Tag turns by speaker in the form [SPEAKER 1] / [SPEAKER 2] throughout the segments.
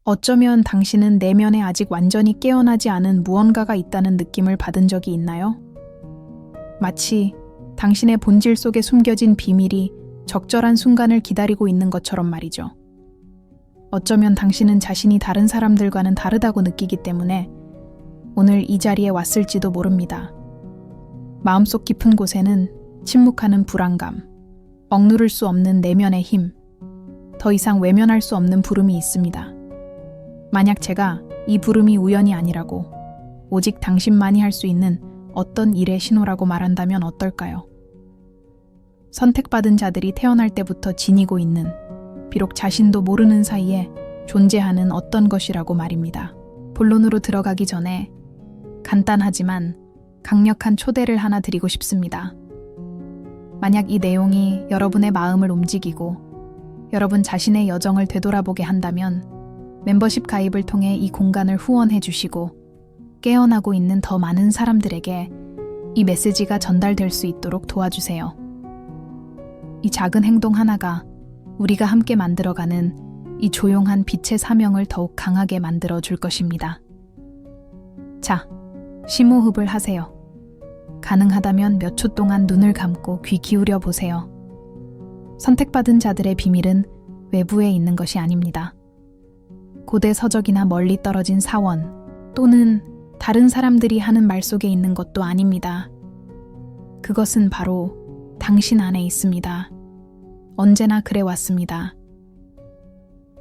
[SPEAKER 1] 어쩌면 당신은 내면에 아직 완전히 깨어나지 않은 무언가가 있다는 느낌을 받은 적이 있나요? 마치 당신의 본질 속에 숨겨진 비밀이 적절한 순간을 기다리고 있는 것처럼 말이죠. 어쩌면 당신은 자신이 다른 사람들과는 다르다고 느끼기 때문에 오늘 이 자리에 왔을지도 모릅니다. 마음속 깊은 곳에는 침묵하는 불안감, 억누를 수 없는 내면의 힘, 더 이상 외면할 수 없는 부름이 있습니다. 만약 제가 이 부름이 우연이 아니라고, 오직 당신만이 할 수 있는 어떤 일의 신호라고 말한다면 어떨까요? 선택받은 자들이 태어날 때부터 지니고 있는, 비록 자신도 모르는 사이에 존재하는 어떤 것이라고 말입니다. 본론으로 들어가기 전에 간단하지만 강력한 초대를 하나 드리고 싶습니다. 만약 이 내용이 여러분의 마음을 움직이고 여러분 자신의 여정을 되돌아보게 한다면 멤버십 가입을 통해 이 공간을 후원해 주시고 깨어나고 있는 더 많은 사람들에게 이 메시지가 전달될 수 있도록 도와주세요. 이 작은 행동 하나가 우리가 함께 만들어가는 이 조용한 빛의 사명을 더욱 강하게 만들어 줄 것입니다. 자, 심호흡을 하세요. 가능하다면 몇 초 동안 눈을 감고 귀 기울여 보세요. 선택받은 자들의 비밀은 외부에 있는 것이 아닙니다. 고대 서적이나 멀리 떨어진 사원 또는 다른 사람들이 하는 말 속에 있는 것도 아닙니다. 그것은 바로 당신 안에 있습니다. 언제나 그래 왔습니다.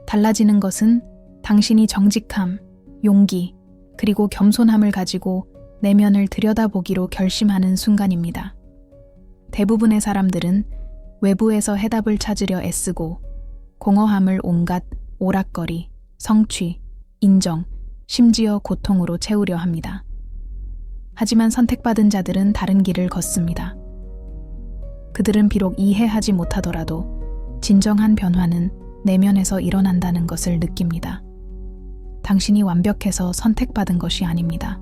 [SPEAKER 1] 달라지는 것은 당신이 정직함, 용기, 그리고 겸손함을 가지고 내면을 들여다보기로 결심하는 순간입니다. 대부분의 사람들은 외부에서 해답을 찾으려 애쓰고 공허함을 온갖 오락거리, 성취, 인정, 심지어 고통으로 채우려 합니다. 하지만 선택받은 자들은 다른 길을 걷습니다. 그들은 비록 이해하지 못하더라도 진정한 변화는 내면에서 일어난다는 것을 느낍니다. 당신이 완벽해서 선택받은 것이 아닙니다.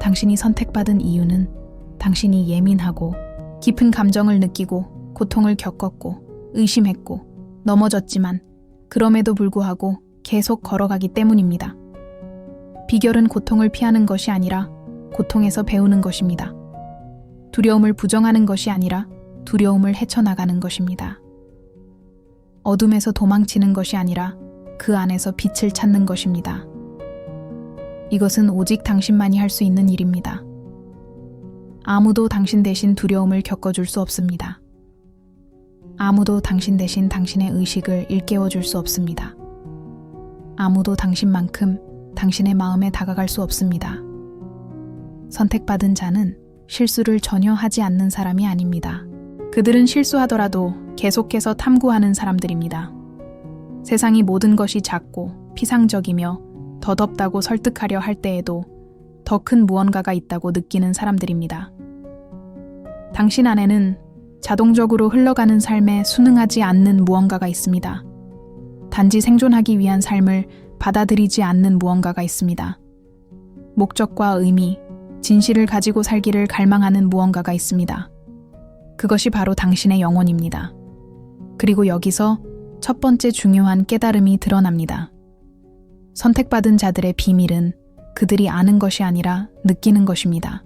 [SPEAKER 1] 당신이 선택받은 이유는 당신이 예민하고 깊은 감정을 느끼고 고통을 겪었고 의심했고 넘어졌지만 그럼에도 불구하고 계속 걸어가기 때문입니다. 비결은 고통을 피하는 것이 아니라 고통에서 배우는 것입니다. 두려움을 부정하는 것이 아니라 두려움을 헤쳐나가는 것입니다. 어둠에서 도망치는 것이 아니라 그 안에서 빛을 찾는 것입니다. 이것은 오직 당신만이 할 수 있는 일입니다. 아무도 당신 대신 두려움을 겪어줄 수 없습니다. 아무도 당신 대신 당신의 의식을 일깨워줄 수 없습니다. 아무도 당신만큼 당신의 마음에 다가갈 수 없습니다. 선택받은 자는 실수를 전혀 하지 않는 사람이 아닙니다. 그들은 실수하더라도 계속해서 탐구하는 사람들입니다. 세상이 모든 것이 작고 피상적이며 더덥다고 설득하려 할 때에도 더 큰 무언가가 있다고 느끼는 사람들입니다. 당신 안에는 자동적으로 흘러가는 삶에 순응하지 않는 무언가가 있습니다. 단지 생존하기 위한 삶을 받아들이지 않는 무언가가 있습니다. 목적과 의미, 진실을 가지고 살기를 갈망하는 무언가가 있습니다. 그것이 바로 당신의 영혼입니다. 그리고 여기서 첫 번째 중요한 깨달음이 드러납니다. 선택받은 자들의 비밀은 그들이 아는 것이 아니라 느끼는 것입니다.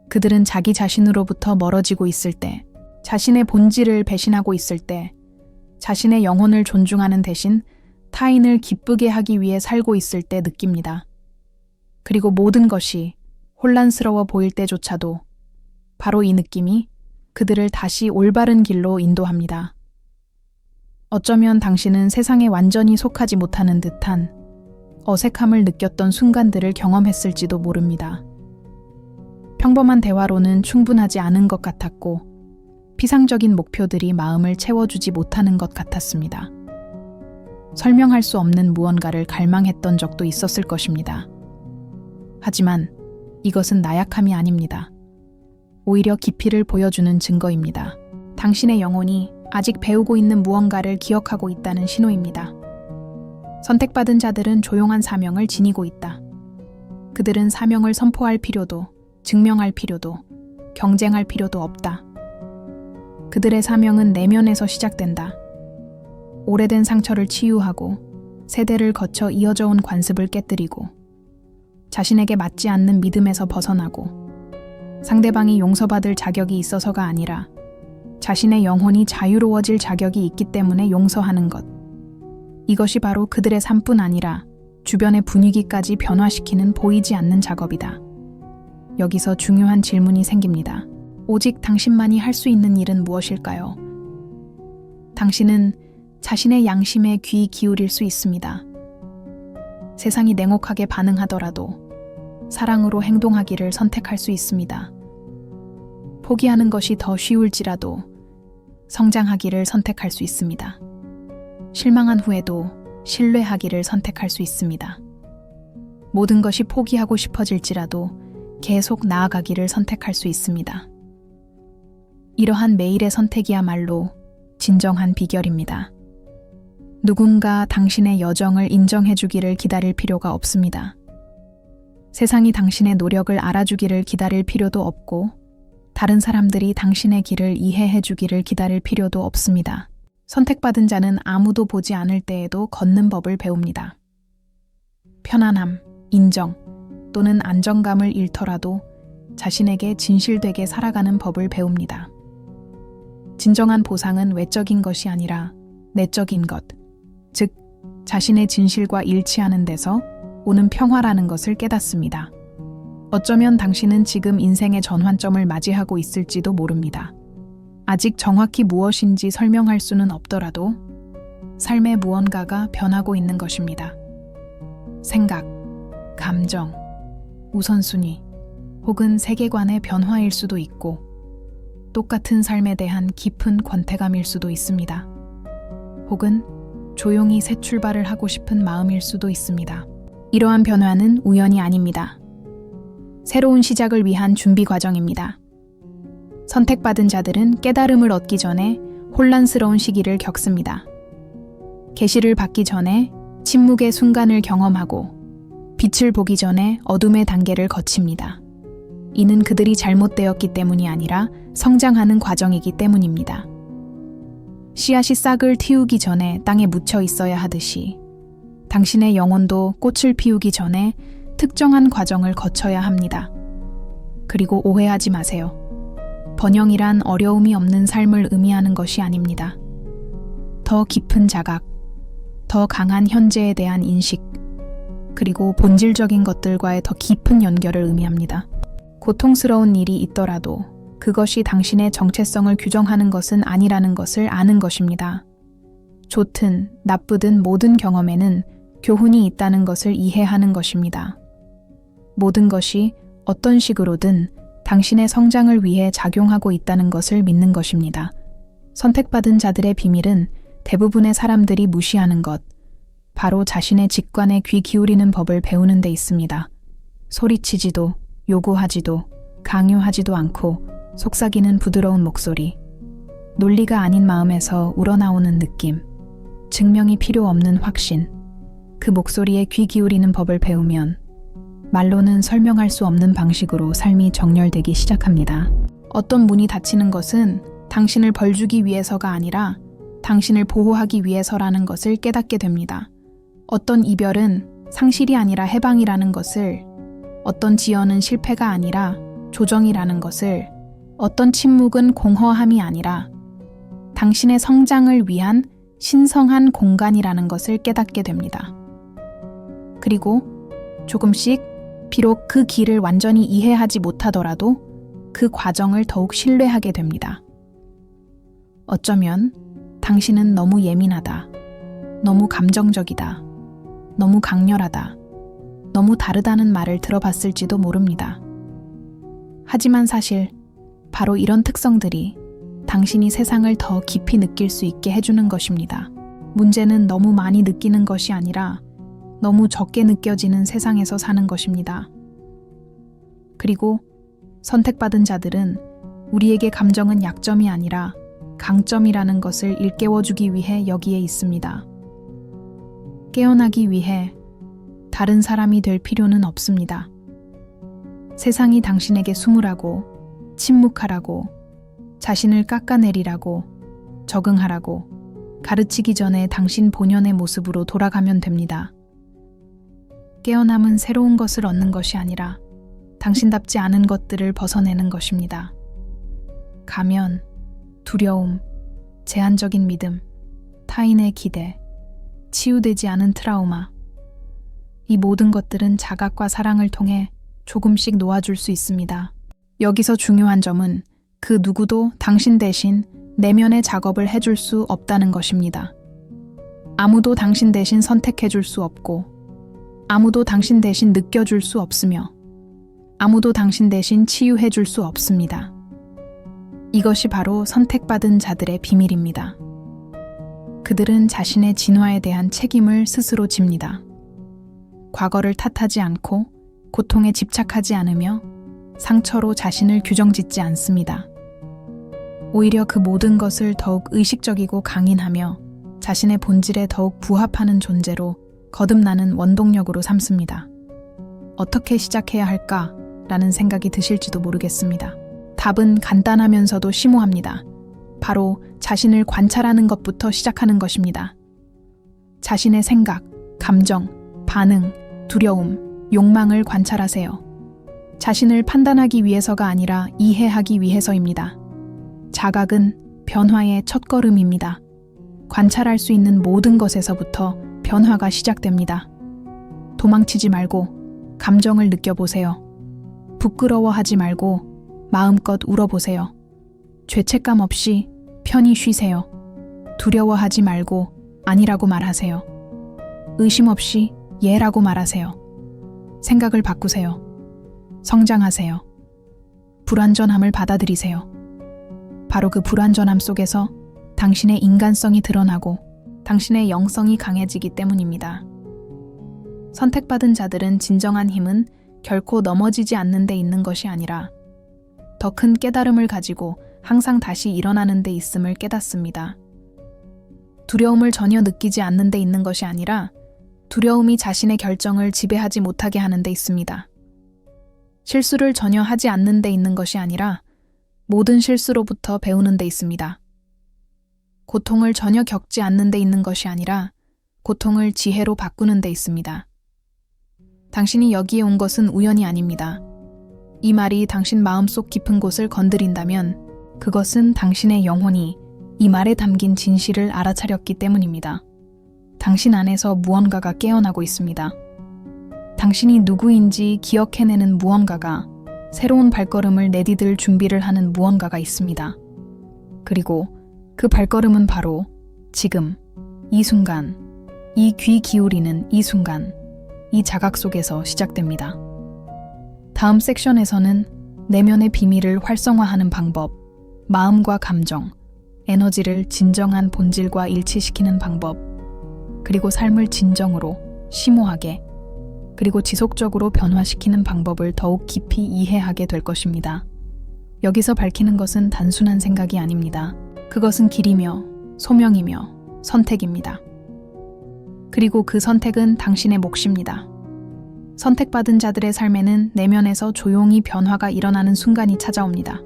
[SPEAKER 1] 그들은 자기 자신으로부터 멀어지고 있을 때, 자신의 본질을 배신하고 있을 때, 자신의 영혼을 존중하는 대신 타인을 기쁘게 하기 위해 살고 있을 때 느낍니다. 그리고 모든 것이 혼란스러워 보일 때조차도 바로 이 느낌이 그들을 다시 올바른 길로 인도합니다. 어쩌면 당신은 세상에 완전히 속하지 못하는 듯한 어색함을 느꼈던 순간들을 경험했을지도 모릅니다. 평범한 대화로는 충분하지 않은 것 같았고 피상적인 목표들이 마음을 채워주지 못하는 것 같았습니다. 설명할 수 없는 무언가를 갈망했던 적도 있었을 것입니다. 하지만 이것은 나약함이 아닙니다. 오히려 깊이를 보여주는 증거입니다. 당신의 영혼이 아직 배우고 있는 무언가를 기억하고 있다는 신호입니다. 선택받은 자들은 조용한 사명을 지니고 있다. 그들은 사명을 선포할 필요도, 증명할 필요도, 경쟁할 필요도 없다. 그들의 사명은 내면에서 시작된다. 오래된 상처를 치유하고 세대를 거쳐 이어져 온 관습을 깨뜨리고 자신에게 맞지 않는 믿음에서 벗어나고 상대방이 용서받을 자격이 있어서가 아니라 자신의 영혼이 자유로워질 자격이 있기 때문에 용서하는 것. 이것이 바로 그들의 삶뿐 아니라 주변의 분위기까지 변화시키는 보이지 않는 작업이다. 여기서 중요한 질문이 생깁니다. 오직 당신만이 할 수 있는 일은 무엇일까요? 당신은 자신의 양심에 귀 기울일 수 있습니다. 세상이 냉혹하게 반응하더라도 사랑으로 행동하기를 선택할 수 있습니다. 포기하는 것이 더 쉬울지라도 성장하기를 선택할 수 있습니다. 실망한 후에도 신뢰하기를 선택할 수 있습니다. 모든 것이 포기하고 싶어질지라도 계속 나아가기를 선택할 수 있습니다. 이러한 매일의 선택이야말로 진정한 비결입니다. 누군가 당신의 여정을 인정해주기를 기다릴 필요가 없습니다. 세상이 당신의 노력을 알아주기를 기다릴 필요도 없고 다른 사람들이 당신의 길을 이해해주기를 기다릴 필요도 없습니다. 선택받은 자는 아무도 보지 않을 때에도 걷는 법을 배웁니다. 편안함, 인정 또는 안정감을 잃더라도 자신에게 진실되게 살아가는 법을 배웁니다. 진정한 보상은 외적인 것이 아니라 내적인 것, 즉 자신의 진실과 일치하는 데서 오는 평화라는 것을 깨닫습니다. 어쩌면 당신은 지금 인생의 전환점을 맞이하고 있을지도 모릅니다. 아직 정확히 무엇인지 설명할 수는 없더라도 삶의 무언가가 변하고 있는 것입니다. 생각, 감정, 우선순위, 혹은 세계관의 변화일 수도 있고 똑같은 삶에 대한 깊은 권태감일 수도 있습니다. 혹은 조용히 새 출발을 하고 싶은 마음일 수도 있습니다. 이러한 변화는 우연이 아닙니다. 새로운 시작을 위한 준비 과정입니다. 선택받은 자들은 깨달음을 얻기 전에 혼란스러운 시기를 겪습니다. 계시를 받기 전에 침묵의 순간을 경험하고 빛을 보기 전에 어둠의 단계를 거칩니다. 이는 그들이 잘못되었기 때문이 아니라 성장하는 과정이기 때문입니다. 씨앗이 싹을 틔우기 전에 땅에 묻혀 있어야 하듯이 당신의 영혼도 꽃을 피우기 전에 특정한 과정을 거쳐야 합니다. 그리고 오해하지 마세요. 번영이란 어려움이 없는 삶을 의미하는 것이 아닙니다. 더 깊은 자각, 더 강한 현재에 대한 인식, 그리고 본질적인 것들과의 더 깊은 연결을 의미합니다. 고통스러운 일이 있더라도 그것이 당신의 정체성을 규정하는 것은 아니라는 것을 아는 것입니다. 좋든 나쁘든 모든 경험에는 교훈이 있다는 것을 이해하는 것입니다. 모든 것이 어떤 식으로든 당신의 성장을 위해 작용하고 있다는 것을 믿는 것입니다. 선택받은 자들의 비밀은 대부분의 사람들이 무시하는 것, 바로 자신의 직관에 귀 기울이는 법을 배우는 데 있습니다. 소리치지도, 요구하지도, 강요하지도 않고 속삭이는 부드러운 목소리, 논리가 아닌 마음에서 우러나오는 느낌, 증명이 필요 없는 확신, 그 목소리에 귀 기울이는 법을 배우면 말로는 설명할 수 없는 방식으로 삶이 정렬되기 시작합니다. 어떤 문이 닫히는 것은 당신을 벌주기 위해서가 아니라 당신을 보호하기 위해서라는 것을 깨닫게 됩니다. 어떤 이별은 상실이 아니라 해방이라는 것을, 어떤 지연은 실패가 아니라 조정이라는 것을, 어떤 침묵은 공허함이 아니라 당신의 성장을 위한 신성한 공간이라는 것을 깨닫게 됩니다. 그리고 조금씩 비록 그 길을 완전히 이해하지 못하더라도 그 과정을 더욱 신뢰하게 됩니다. 어쩌면 당신은 너무 예민하다, 너무 감정적이다, 너무 강렬하다, 너무 다르다는 말을 들어봤을지도 모릅니다. 하지만 사실 바로 이런 특성들이 당신이 세상을 더 깊이 느낄 수 있게 해주는 것입니다. 문제는 너무 많이 느끼는 것이 아니라 너무 적게 느껴지는 세상에서 사는 것입니다. 그리고 선택받은 자들은 우리에게 감정은 약점이 아니라 강점이라는 것을 일깨워주기 위해 여기에 있습니다. 깨어나기 위해 다른 사람이 될 필요는 없습니다. 세상이 당신에게 숨으라고, 침묵하라고, 자신을 깎아내리라고, 적응하라고, 가르치기 전에 당신 본연의 모습으로 돌아가면 됩니다. 깨어남은 새로운 것을 얻는 것이 아니라 당신답지 않은 것들을 벗어내는 것입니다. 가면, 두려움, 제한적인 믿음, 타인의 기대, 치유되지 않은 트라우마. 이 모든 것들은 자각과 사랑을 통해 조금씩 놓아줄 수 있습니다. 여기서 중요한 점은 그 누구도 당신 대신 내면의 작업을 해줄 수 없다는 것입니다. 아무도 당신 대신 선택해줄 수 없고, 아무도 당신 대신 느껴줄 수 없으며, 아무도 당신 대신 치유해줄 수 없습니다. 이것이 바로 선택받은 자들의 비밀입니다. 그들은 자신의 진화에 대한 책임을 스스로 집니다. 과거를 탓하지 않고 고통에 집착하지 않으며 상처로 자신을 규정짓지 않습니다. 오히려 그 모든 것을 더욱 의식적이고 강인하며 자신의 본질에 더욱 부합하는 존재로 거듭나는 원동력으로 삼습니다. 어떻게 시작해야 할까? 라는 생각이 드실지도 모르겠습니다. 답은 간단하면서도 심오합니다. 바로 자신을 관찰하는 것부터 시작하는 것입니다. 자신의 생각, 감정, 반응, 두려움, 욕망을 관찰하세요. 자신을 판단하기 위해서가 아니라 이해하기 위해서입니다. 자각은 변화의 첫걸음입니다. 관찰할 수 있는 모든 것에서부터 변화가 시작됩니다. 도망치지 말고 감정을 느껴보세요. 부끄러워하지 말고 마음껏 울어보세요. 죄책감 없이 편히 쉬세요. 두려워하지 말고 아니라고 말하세요. 의심 없이 예라고 말하세요. 생각을 바꾸세요. 성장하세요. 불완전함을 받아들이세요. 바로 그 불완전함 속에서 당신의 인간성이 드러나고 당신의 영성이 강해지기 때문입니다. 선택받은 자들은 진정한 힘은 결코 넘어지지 않는 데 있는 것이 아니라 더 큰 깨달음을 가지고 항상 다시 일어나는 데 있음을 깨닫습니다. 두려움을 전혀 느끼지 않는 데 있는 것이 아니라 두려움이 자신의 결정을 지배하지 못하게 하는 데 있습니다. 실수를 전혀 하지 않는 데 있는 것이 아니라 모든 실수로부터 배우는 데 있습니다. 고통을 전혀 겪지 않는 데 있는 것이 아니라 고통을 지혜로 바꾸는 데 있습니다. 당신이 여기에 온 것은 우연이 아닙니다. 이 말이 당신 마음속 깊은 곳을 건드린다면 그것은 당신의 영혼이 이 말에 담긴 진실을 알아차렸기 때문입니다. 당신 안에서 무언가가 깨어나고 있습니다. 당신이 누구인지 기억해내는 무언가가, 새로운 발걸음을 내디딜 준비를 하는 무언가가 있습니다. 그리고 그 발걸음은 바로 지금, 이 순간, 이 귀 기울이는 이 순간, 이 자각 속에서 시작됩니다. 다음 섹션에서는 내면의 비밀을 활성화하는 방법, 마음과 감정, 에너지를 진정한 본질과 일치시키는 방법, 그리고 삶을 진정으로, 심오하게, 그리고 지속적으로 변화시키는 방법을 더욱 깊이 이해하게 될 것입니다. 여기서 밝히는 것은 단순한 생각이 아닙니다. 그것은 길이며 소명이며 선택입니다. 그리고 그 선택은 당신의 몫입니다. 선택받은 자들의 삶에는 내면에서 조용히 변화가 일어나는 순간이 찾아옵니다.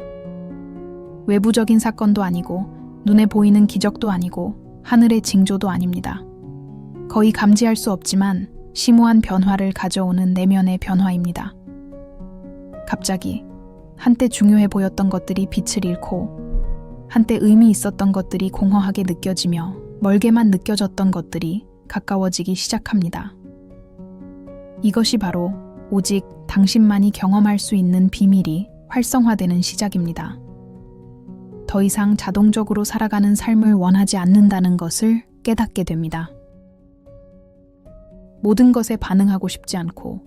[SPEAKER 1] 외부적인 사건도 아니고 눈에 보이는 기적도 아니고 하늘의 징조도 아닙니다. 거의 감지할 수 없지만 심오한 변화를 가져오는 내면의 변화입니다. 갑자기 한때 중요해 보였던 것들이 빛을 잃고 한때 의미 있었던 것들이 공허하게 느껴지며 멀게만 느껴졌던 것들이 가까워지기 시작합니다. 이것이 바로 오직 당신만이 경험할 수 있는 비밀이 활성화되는 시작입니다. 더 이상 자동적으로 살아가는 삶을 원하지 않는다는 것을 깨닫게 됩니다. 모든 것에 반응하고 싶지 않고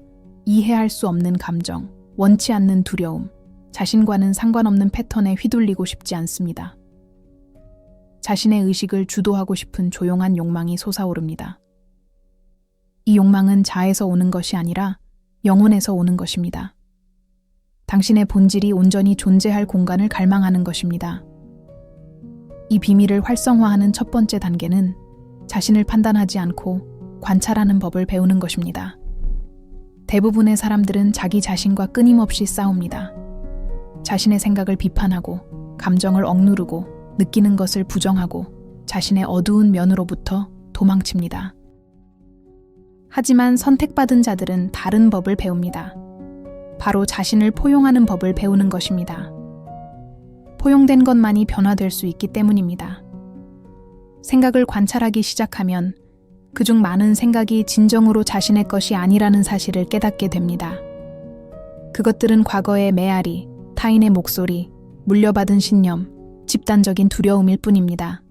[SPEAKER 1] 이해할 수 없는 감정, 원치 않는 두려움, 자신과는 상관없는 패턴에 휘둘리고 싶지 않습니다. 자신의 의식을 주도하고 싶은 조용한 욕망이 솟아오릅니다. 이 욕망은 자에서 오는 것이 아니라 영혼에서 오는 것입니다. 당신의 본질이 온전히 존재할 공간을 갈망하는 것입니다. 이 비밀을 활성화하는 첫 번째 단계는 자신을 판단하지 않고 관찰하는 법을 배우는 것입니다. 대부분의 사람들은 자기 자신과 끊임없이 싸웁니다. 자신의 생각을 비판하고, 감정을 억누르고, 느끼는 것을 부정하고, 자신의 어두운 면으로부터 도망칩니다. 하지만 선택받은 자들은 다른 법을 배웁니다. 바로 자신을 포용하는 법을 배우는 것입니다. 포용된 것만이 변화될 수 있기 때문입니다. 생각을 관찰하기 시작하면 그중 많은 생각이 진정으로 자신의 것이 아니라는 사실을 깨닫게 됩니다. 그것들은 과거의 메아리, 타인의 목소리, 물려받은 신념, 집단적인 두려움일 뿐입니다.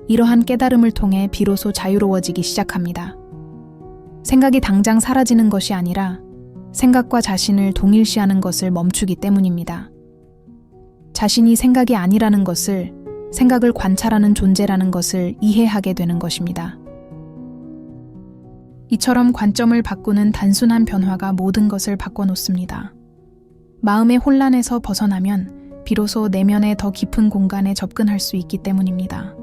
[SPEAKER 1] 이러한 깨달음을 통해 비로소 자유로워지기 시작합니다. 생각이 당장 사라지는 것이 아니라 생각과 자신을 동일시하는 것을 멈추기 때문입니다. 자신이 생각이 아니라는 것을, 생각을 관찰하는 존재라는 것을 이해하게 되는 것입니다. 이처럼 관점을 바꾸는 단순한 변화가 모든 것을 바꿔놓습니다. 마음의 혼란에서 벗어나면 비로소 내면의 더 깊은 공간에 접근할 수 있기 때문입니다.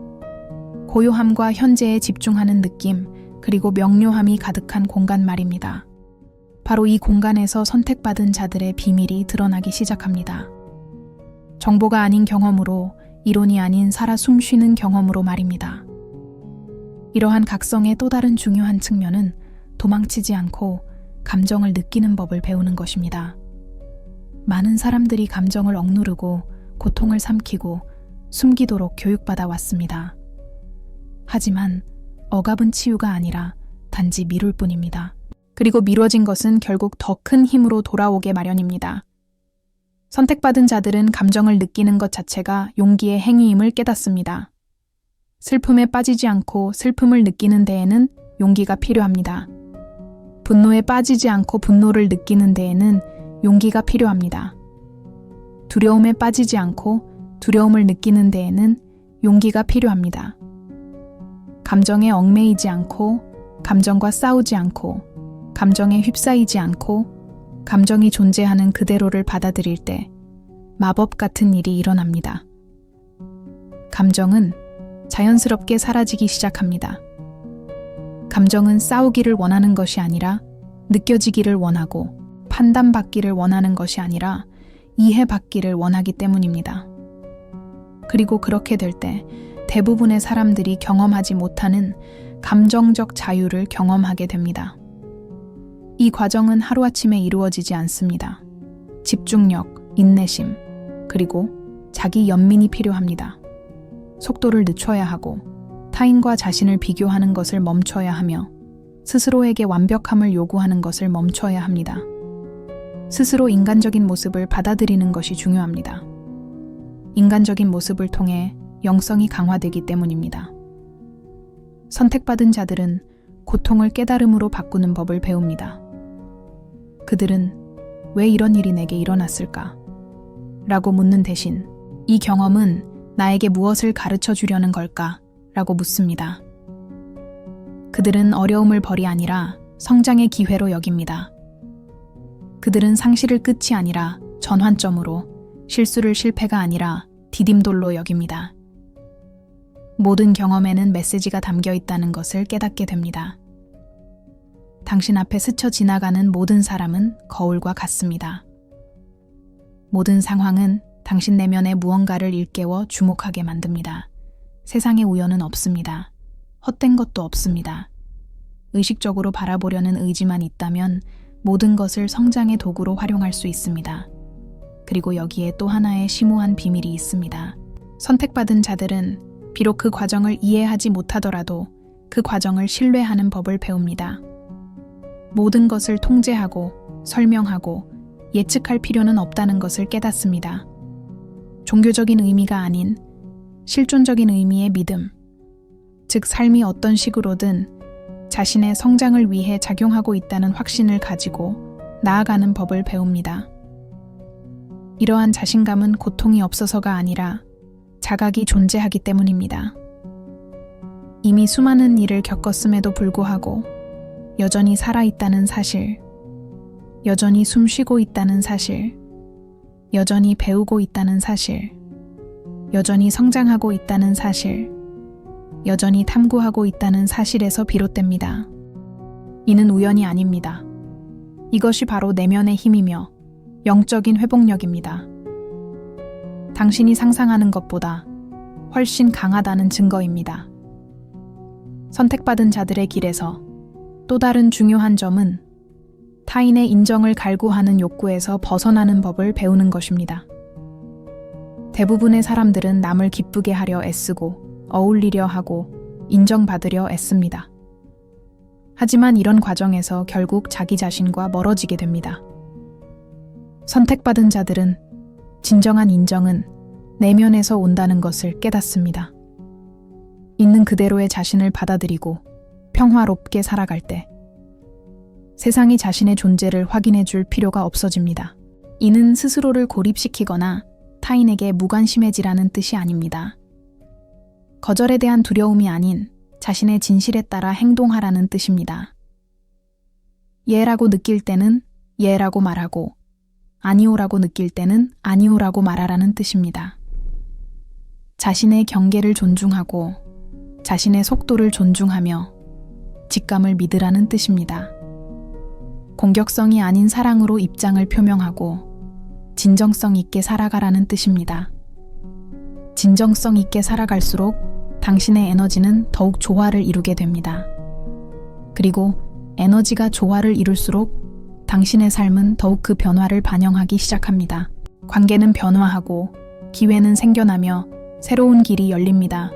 [SPEAKER 1] 고요함과 현재에 집중하는 느낌, 그리고 명료함이 가득한 공간 말입니다. 바로 이 공간에서 선택받은 자들의 비밀이 드러나기 시작합니다. 정보가 아닌 경험으로, 이론이 아닌 살아 숨쉬는 경험으로 말입니다. 이러한 각성의 또 다른 중요한 측면은 도망치지 않고 감정을 느끼는 법을 배우는 것입니다. 많은 사람들이 감정을 억누르고 고통을 삼키고 숨기도록 교육받아 왔습니다. 하지만 억압은 치유가 아니라 단지 미룰 뿐입니다. 그리고 미뤄진 것은 결국 더 큰 힘으로 돌아오게 마련입니다. 선택받은 자들은 감정을 느끼는 것 자체가 용기의 행위임을 깨닫습니다. 슬픔에 빠지지 않고 슬픔을 느끼는 데에는 용기가 필요합니다. 분노에 빠지지 않고 분노를 느끼는 데에는 용기가 필요합니다. 두려움에 빠지지 않고 두려움을 느끼는 데에는 용기가 필요합니다. 감정에 얽매이지 않고, 감정과 싸우지 않고, 감정에 휩싸이지 않고, 감정이 존재하는 그대로를 받아들일 때 마법 같은 일이 일어납니다. 감정은 자연스럽게 사라지기 시작합니다. 감정은 싸우기를 원하는 것이 아니라 느껴지기를 원하고, 판단받기를 원하는 것이 아니라 이해받기를 원하기 때문입니다. 그리고 그렇게 될 때 대부분의 사람들이 경험하지 못하는 감정적 자유를 경험하게 됩니다. 이 과정은 하루아침에 이루어지지 않습니다. 집중력, 인내심, 그리고 자기 연민이 필요합니다. 속도를 늦춰야 하고, 타인과 자신을 비교하는 것을 멈춰야 하며, 스스로에게 완벽함을 요구하는 것을 멈춰야 합니다. 스스로 인간적인 모습을 받아들이는 것이 중요합니다. 인간적인 모습을 통해 영성이 강화되기 때문입니다. 선택받은 자들은 고통을 깨달음으로 바꾸는 법을 배웁니다. 그들은 왜 이런 일이 내게 일어났을까? 라고 묻는 대신 이 경험은 나에게 무엇을 가르쳐 주려는 걸까? 라고 묻습니다. 그들은 어려움을 벌이 아니라 성장의 기회로 여깁니다. 그들은 상실을 끝이 아니라 전환점으로, 실수를 실패가 아니라 디딤돌로 여깁니다. 모든 경험에는 메시지가 담겨 있다는 것을 깨닫게 됩니다. 당신 앞에 스쳐 지나가는 모든 사람은 거울과 같습니다. 모든 상황은 당신 내면의 무언가를 일깨워 주목하게 만듭니다. 세상에 우연은 없습니다. 헛된 것도 없습니다. 의식적으로 바라보려는 의지만 있다면 모든 것을 성장의 도구로 활용할 수 있습니다. 그리고 여기에 또 하나의 심오한 비밀이 있습니다. 선택받은 자들은 비록 그 과정을 이해하지 못하더라도 그 과정을 신뢰하는 법을 배웁니다. 모든 것을 통제하고 설명하고 예측할 필요는 없다는 것을 깨닫습니다. 종교적인 의미가 아닌 실존적인 의미의 믿음, 즉 삶이 어떤 식으로든 자신의 성장을 위해 작용하고 있다는 확신을 가지고 나아가는 법을 배웁니다. 이러한 자신감은 고통이 없어서가 아니라 자각이 존재하기 때문입니다. 이미 수많은 일을 겪었음에도 불구하고 여전히 살아있다는 사실, 여전히 숨쉬고 있다는 사실, 여전히 배우고 있다는 사실, 여전히 성장하고 있다는 사실, 여전히 탐구하고 있다는 사실에서 비롯됩니다. 이는 우연이 아닙니다. 이것이 바로 내면의 힘이며 영적인 회복력입니다. 당신이 상상하는 것보다 훨씬 강하다는 증거입니다. 선택받은 자들의 길에서 또 다른 중요한 점은 타인의 인정을 갈구하는 욕구에서 벗어나는 법을 배우는 것입니다. 대부분의 사람들은 남을 기쁘게 하려 애쓰고 어울리려 하고 인정받으려 애씁니다. 하지만 이런 과정에서 결국 자기 자신과 멀어지게 됩니다. 선택받은 자들은 진정한 인정은 내면에서 온다는 것을 깨닫습니다. 있는 그대로의 자신을 받아들이고 평화롭게 살아갈 때 세상이 자신의 존재를 확인해 줄 필요가 없어집니다. 이는 스스로를 고립시키거나 타인에게 무관심해지라는 뜻이 아닙니다. 거절에 대한 두려움이 아닌 자신의 진실에 따라 행동하라는 뜻입니다. 예라고 느낄 때는 예라고 말하고 아니오라고 느낄 때는 아니오라고 말하라는 뜻입니다. 자신의 경계를 존중하고 자신의 속도를 존중하며 직감을 믿으라는 뜻입니다. 공격성이 아닌 사랑으로 입장을 표명하고 진정성 있게 살아가라는 뜻입니다. 진정성 있게 살아갈수록 당신의 에너지는 더욱 조화를 이루게 됩니다. 그리고 에너지가 조화를 이룰수록 당신의 삶은 더욱 그 변화를 반영하기 시작합니다. 관계는 변화하고 기회는 생겨나며 새로운 길이 열립니다.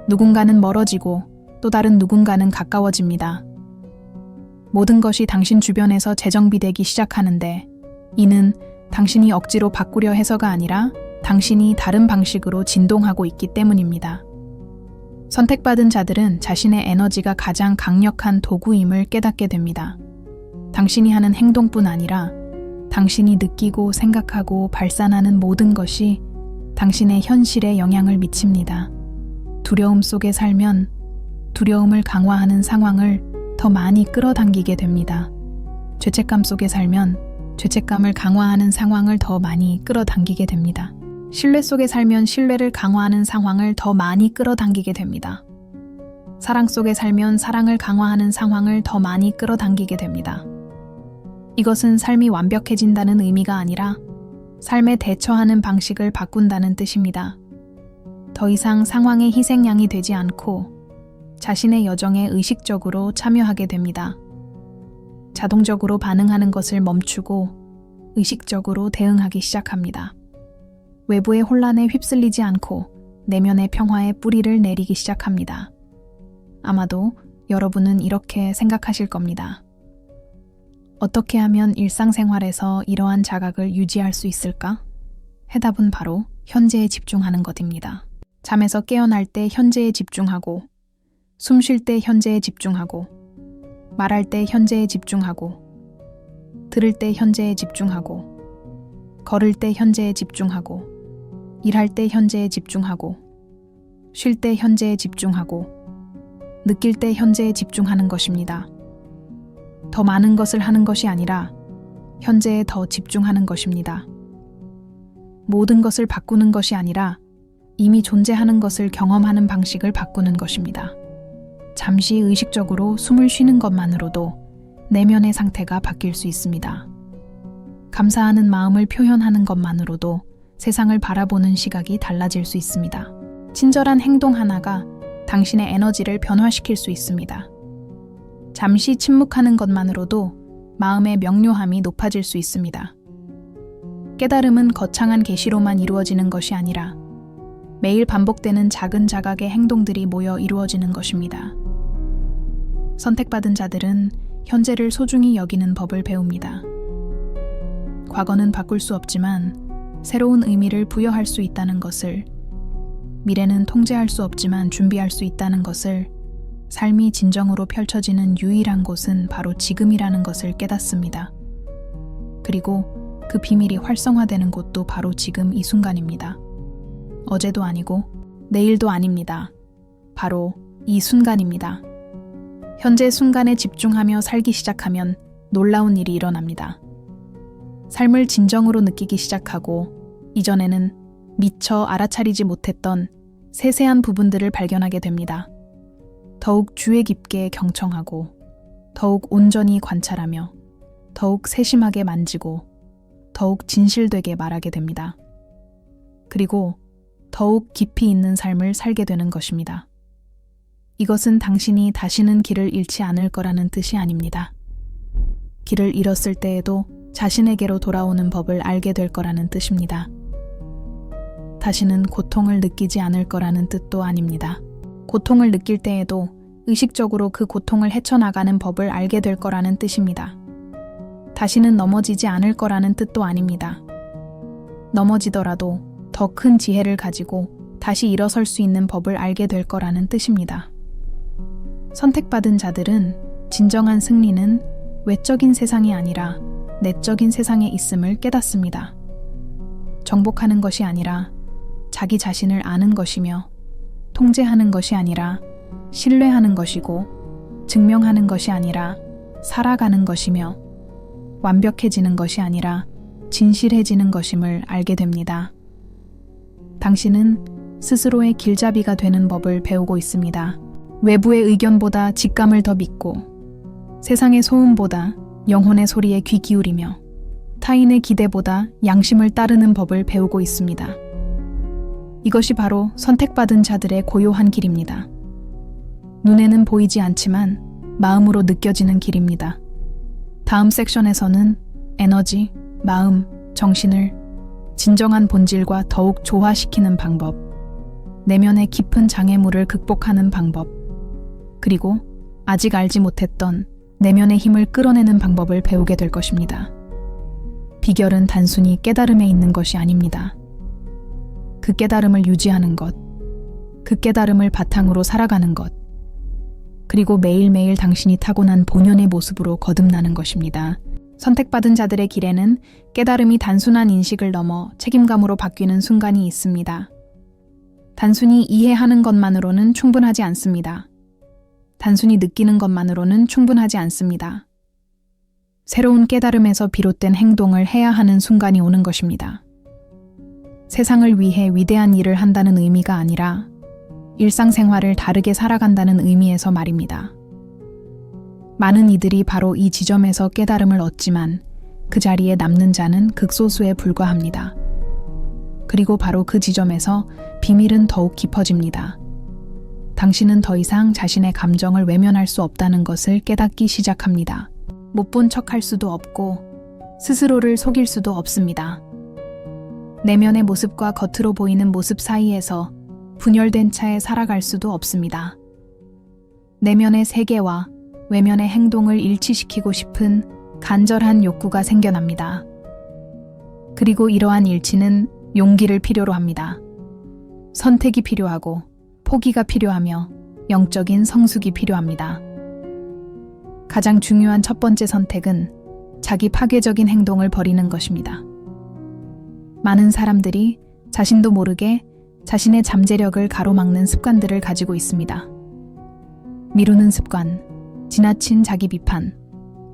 [SPEAKER 1] 누군가는 멀어지고 또 다른 누군가는 가까워집니다. 모든 것이 당신 주변에서 재정비되기 시작하는데 이는 당신이 억지로 바꾸려 해서가 아니라 당신이 다른 방식으로 진동하고 있기 때문입니다. 선택받은 자들은 자신의 에너지가 가장 강력한 도구임을 깨닫게 됩니다. 당신이 하는 행동뿐 아니라 당신이 느끼고 생각하고 발산하는 모든 것이 당신의 현실에 영향을 미칩니다. 두려움 속에 살면 두려움을 강화하는 상황을 더 많이 끌어당기게 됩니다. 죄책감 속에 살면 죄책감을 강화하는 상황을 더 많이 끌어당기게 됩니다. 신뢰 속에 살면 신뢰를 강화하는 상황을 더 많이 끌어당기게 됩니다. 사랑 속에 살면 사랑을 강화하는 상황을 더 많이 끌어당기게 됩니다. 이것은 삶이 완벽해진다는 의미가 아니라 삶에 대처하는 방식을 바꾼다는 뜻입니다. 더 이상 상황의 희생양이 되지 않고 자신의 여정에 의식적으로 참여하게 됩니다. 자동적으로 반응하는 것을 멈추고 의식적으로 대응하기 시작합니다. 외부의 혼란에 휩쓸리지 않고 내면의 평화의 뿌리를 내리기 시작합니다. 아마도 여러분은 이렇게 생각하실 겁니다. 어떻게 하면 일상생활에서 이러한 자각을 유지할 수 있을까? 해답은 바로 현재에 집중하는 것입니다. 잠에서 깨어날 때 현재에 집중하고, 숨 쉴 때 현재에 집중하고, 말할 때 현재에 집중하고, 들을 때 현재에 집중하고, 걸을 때 현재에 집중하고, 일할 때 현재에 집중하고, 쉴 때 현재에 집중하고, 느낄 때 현재에 집중하는 것입니다. 더 많은 것을 하는 것이 아니라 현재에 더 집중하는 것입니다. 모든 것을 바꾸는 것이 아니라 이미 존재하는 것을 경험하는 방식을 바꾸는 것입니다. 잠시 의식적으로 숨을 쉬는 것만으로도 내면의 상태가 바뀔 수 있습니다. 감사하는 마음을 표현하는 것만으로도 세상을 바라보는 시각이 달라질 수 있습니다. 친절한 행동 하나가 당신의 에너지를 변화시킬 수 있습니다. 잠시 침묵하는 것만으로도 마음의 명료함이 높아질 수 있습니다. 깨달음은 거창한 계시로만 이루어지는 것이 아니라 매일 반복되는 작은 자각의 행동들이 모여 이루어지는 것입니다. 선택받은 자들은 현재를 소중히 여기는 법을 배웁니다. 과거는 바꿀 수 없지만 새로운 의미를 부여할 수 있다는 것을, 미래는 통제할 수 없지만 준비할 수 있다는 것을, 삶이 진정으로 펼쳐지는 유일한 곳은 바로 지금이라는 것을 깨닫습니다. 그리고 그 비밀이 활성화되는 곳도 바로 지금 이 순간입니다. 어제도 아니고 내일도 아닙니다. 바로 이 순간입니다. 현재 순간에 집중하며 살기 시작하면 놀라운 일이 일어납니다. 삶을 진정으로 느끼기 시작하고 이전에는 미처 알아차리지 못했던 세세한 부분들을 발견하게 됩니다. 더욱 주의 깊게 경청하고, 더욱 온전히 관찰하며, 더욱 세심하게 만지고, 더욱 진실되게 말하게 됩니다. 그리고 더욱 깊이 있는 삶을 살게 되는 것입니다. 이것은 당신이 다시는 길을 잃지 않을 거라는 뜻이 아닙니다. 길을 잃었을 때에도 자신에게로 돌아오는 법을 알게 될 거라는 뜻입니다. 다시는 고통을 느끼지 않을 거라는 뜻도 아닙니다. 고통을 느낄 때에도 의식적으로 그 고통을 헤쳐나가는 법을 알게 될 거라는 뜻입니다. 다시는 넘어지지 않을 거라는 뜻도 아닙니다. 넘어지더라도 더 큰 지혜를 가지고 다시 일어설 수 있는 법을 알게 될 거라는 뜻입니다. 선택받은 자들은 진정한 승리는 외적인 세상이 아니라 내적인 세상에 있음을 깨닫습니다. 정복하는 것이 아니라 자기 자신을 아는 것이며 통제하는 것이 아니라 신뢰하는 것이고 증명하는 것이 아니라 살아가는 것이며 완벽해지는 것이 아니라 진실해지는 것임을 알게 됩니다. 당신은 스스로의 길잡이가 되는 법을 배우고 있습니다. 외부의 의견보다 직감을 더 믿고 세상의 소음보다 영혼의 소리에 귀 기울이며 타인의 기대보다 양심을 따르는 법을 배우고 있습니다. 이것이 바로 선택받은 자들의 고요한 길입니다. 눈에는 보이지 않지만 마음으로 느껴지는 길입니다. 다음 섹션에서는 에너지, 마음, 정신을 진정한 본질과 더욱 조화시키는 방법, 내면의 깊은 장애물을 극복하는 방법, 그리고 아직 알지 못했던 내면의 힘을 끌어내는 방법을 배우게 될 것입니다. 비결은 단순히 깨달음에 있는 것이 아닙니다. 그 깨달음을 유지하는 것, 그 깨달음을 바탕으로 살아가는 것, 그리고 매일매일 당신이 타고난 본연의 모습으로 거듭나는 것입니다. 선택받은 자들의 길에는 깨달음이 단순한 인식을 넘어 책임감으로 바뀌는 순간이 있습니다. 단순히 이해하는 것만으로는 충분하지 않습니다. 단순히 느끼는 것만으로는 충분하지 않습니다. 새로운 깨달음에서 비롯된 행동을 해야 하는 순간이 오는 것입니다. 세상을 위해 위대한 일을 한다는 의미가 아니라 일상생활을 다르게 살아간다는 의미에서 말입니다. 많은 이들이 바로 이 지점에서 깨달음을 얻지만 그 자리에 남는 자는 극소수에 불과합니다. 그리고 바로 그 지점에서 비밀은 더욱 깊어집니다. 당신은 더 이상 자신의 감정을 외면할 수 없다는 것을 깨닫기 시작합니다. 못 본 척할 수도 없고 스스로를 속일 수도 없습니다. 내면의 모습과 겉으로 보이는 모습 사이에서 분열된 차에 살아갈 수도 없습니다. 내면의 세계와 외면의 행동을 일치시키고 싶은 간절한 욕구가 생겨납니다. 그리고 이러한 일치는 용기를 필요로 합니다. 선택이 필요하고 포기가 필요하며 영적인 성숙이 필요합니다. 가장 중요한 첫 번째 선택은 자기 파괴적인 행동을 버리는 것입니다. 많은 사람들이 자신도 모르게 자신의 잠재력을 가로막는 습관들을 가지고 있습니다. 미루는 습관, 지나친 자기 비판,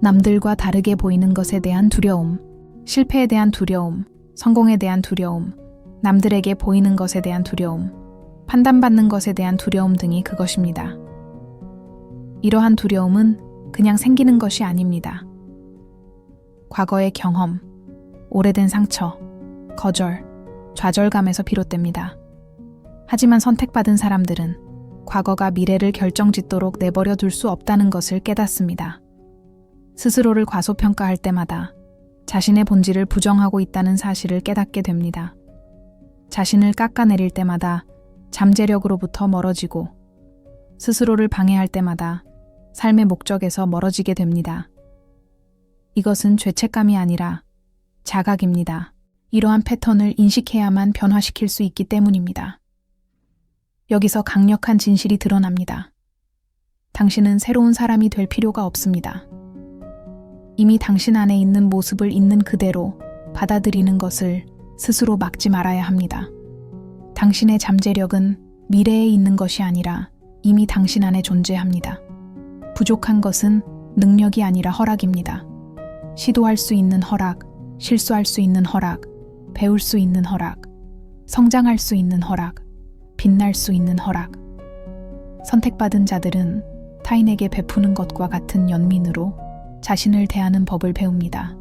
[SPEAKER 1] 남들과 다르게 보이는 것에 대한 두려움, 실패에 대한 두려움, 성공에 대한 두려움, 남들에게 보이는 것에 대한 두려움, 판단받는 것에 대한 두려움 등이 그것입니다. 이러한 두려움은 그냥 생기는 것이 아닙니다. 과거의 경험, 오래된 상처, 거절, 좌절감에서 비롯됩니다. 하지만 선택받은 사람들은 과거가 미래를 결정짓도록 내버려 둘 수 없다는 것을 깨닫습니다. 스스로를 과소평가할 때마다 자신의 본질을 부정하고 있다는 사실을 깨닫게 됩니다. 자신을 깎아내릴 때마다 잠재력으로부터 멀어지고 스스로를 방해할 때마다 삶의 목적에서 멀어지게 됩니다. 이것은 죄책감이 아니라 자각입니다. 이러한 패턴을 인식해야만 변화시킬 수 있기 때문입니다. 여기서 강력한 진실이 드러납니다. 당신은 새로운 사람이 될 필요가 없습니다. 이미 당신 안에 있는 모습을 있는 그대로 받아들이는 것을 스스로 막지 말아야 합니다. 당신의 잠재력은 미래에 있는 것이 아니라 이미 당신 안에 존재합니다. 부족한 것은 능력이 아니라 허락입니다. 시도할 수 있는 허락, 실수할 수 있는 허락, 배울 수 있는 허락, 성장할 수 있는 허락, 빛날 수 있는 허락. 선택받은 자들은 타인에게 베푸는 것과 같은 연민으로 자신을 대하는 법을 배웁니다.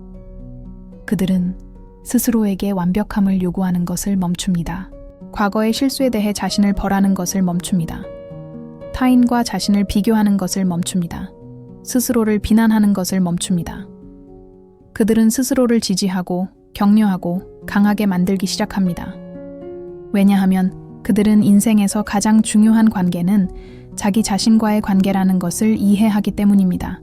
[SPEAKER 1] 그들은 스스로에게 완벽함을 요구하는 것을 멈춥니다. 과거의 실수에 대해 자신을 벌하는 것을 멈춥니다. 타인과 자신을 비교하는 것을 멈춥니다. 스스로를 비난하는 것을 멈춥니다. 그들은 스스로를 지지하고 격려하고 강하게 만들기 시작합니다. 왜냐하면 그들은 인생에서 가장 중요한 관계는 자기 자신과의 관계라는 것을 이해하기 때문입니다.